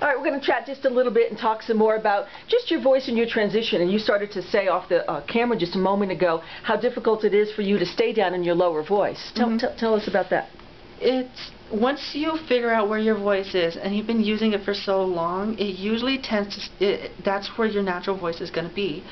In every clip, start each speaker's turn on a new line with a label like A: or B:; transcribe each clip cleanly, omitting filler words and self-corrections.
A: All right, we're going to chat just a little bit and talk some more about just your voice and your transition. And you started to say off the camera just a moment ago how difficult it is for you to stay down in your lower voice. Tell us about that.
B: It's once you figure out where your voice is and you've been using it for so long, it usually tends to, that's where your natural voice is going to be.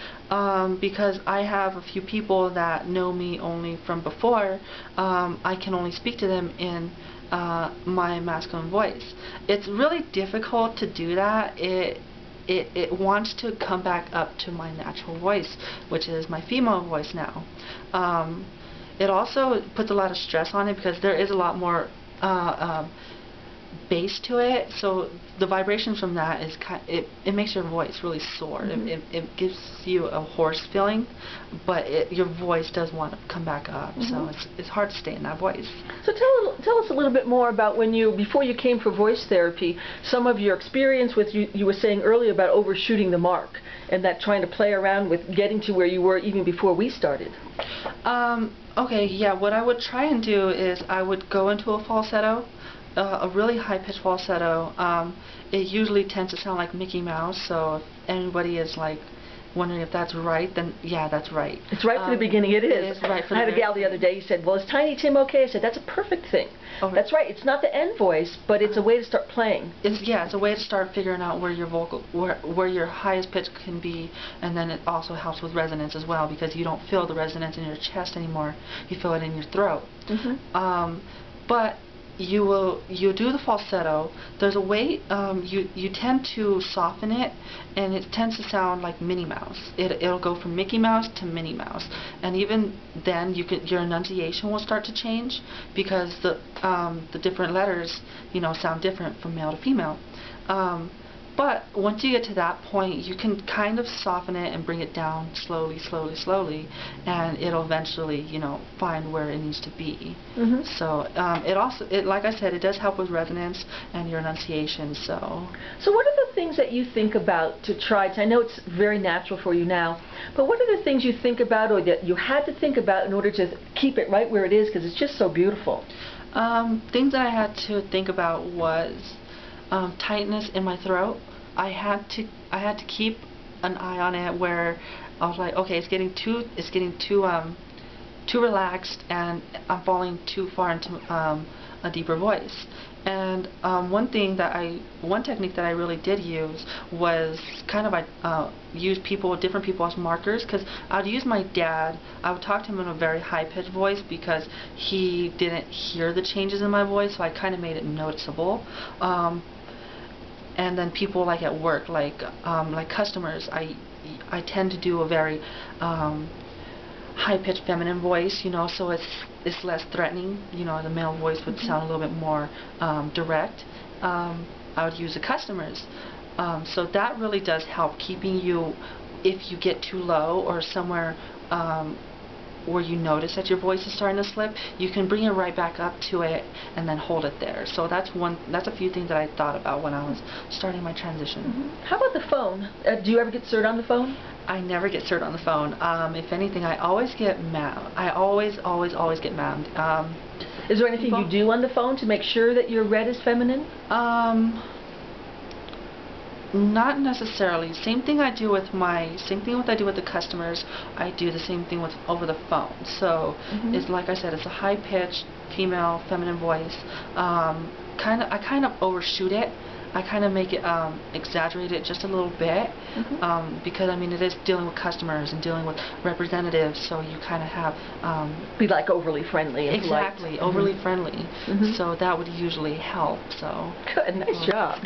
B: Because I have a few people that know me only from before, I can only speak to them in my masculine voice. It's really difficult to do that. It wants to come back up to my natural voice, which is my female voice now. It also puts a lot of stress on it because there is a lot more bass to it, so the vibrations from that is it makes your voice really sore. It gives you a hoarse feeling, but your voice does want to come back up, so it's hard to stay in that voice.
A: So tell us a little bit more about before you came for voice therapy, some of your experience with you were saying earlier about overshooting the mark and that trying to play around with getting to where you were even before we started.
B: Okay, yeah, what I would try and do is I would go into a falsetto, a really high-pitched falsetto. It usually tends to sound like Mickey Mouse, so if anybody is like wondering if that's right, then yeah, that's right.
A: It's right for the beginning, it is.
B: It is right for
A: I had a gal the other day, he said, well, is Tiny Tim okay? I said, that's a perfect thing.
B: Oh,
A: that's right, it's not the end voice, but it's a way to start playing.
B: It's a way to start figuring out where your where your highest pitch can be, and then it also helps with resonance as well, because you don't feel the resonance in your chest anymore, you feel it in your throat. But you do the falsetto. There's a way you tend to soften it, and it tends to sound like Minnie Mouse. It'll go from Mickey Mouse to Minnie Mouse, and even then your enunciation will start to change because the different letters sound different from male to female. But once you get to that point, you can kind of soften it and bring it down slowly, slowly, and it'll eventually, find where it needs to be. So like I said, it does help with resonance and your enunciation. So
A: what are the things that you think about to try? I know it's very natural for you now, but what are the things you think about or that you had to think about in order to keep it right where it is, because it's just so beautiful?
B: Things that I had to think about was tightness in my throat. I had to keep an eye on it, where I was like, okay, it's getting too relaxed, and I'm falling too far into a deeper voice. And one technique that I really did use was kind of use different people as markers, because I would use my dad. I would talk to him in a very high-pitched voice because he didn't hear the changes in my voice, so I kind of made it noticeable. And then people like at work, like customers, I tend to do a very high-pitched feminine voice, so it's less threatening. The male voice would sound a little bit more direct. I would use the customers. So that really does help keeping you, if you get too low or somewhere where you notice that your voice is starting to slip, you can bring it right back up to it and then hold it there. So that's a few things that I thought about when I was starting my transition.
A: How about the phone? Do you ever get CERT on the phone?
B: I never get CERT on the phone. If anything, I always get mad. I always get mad.
A: Is there anything you do on the phone to make sure that your read is feminine?
B: Not necessarily. Same thing I do with the customers. I do the same thing over the phone. So it's like I said, it's a high-pitched female feminine voice. I kind of overshoot it. I kind of make it exaggerate it just a little bit, because I mean it is dealing with customers and dealing with representatives, so you kind of have
A: be like overly friendly. And
B: exactly, overly friendly. So that would usually help. So
A: good, nice job.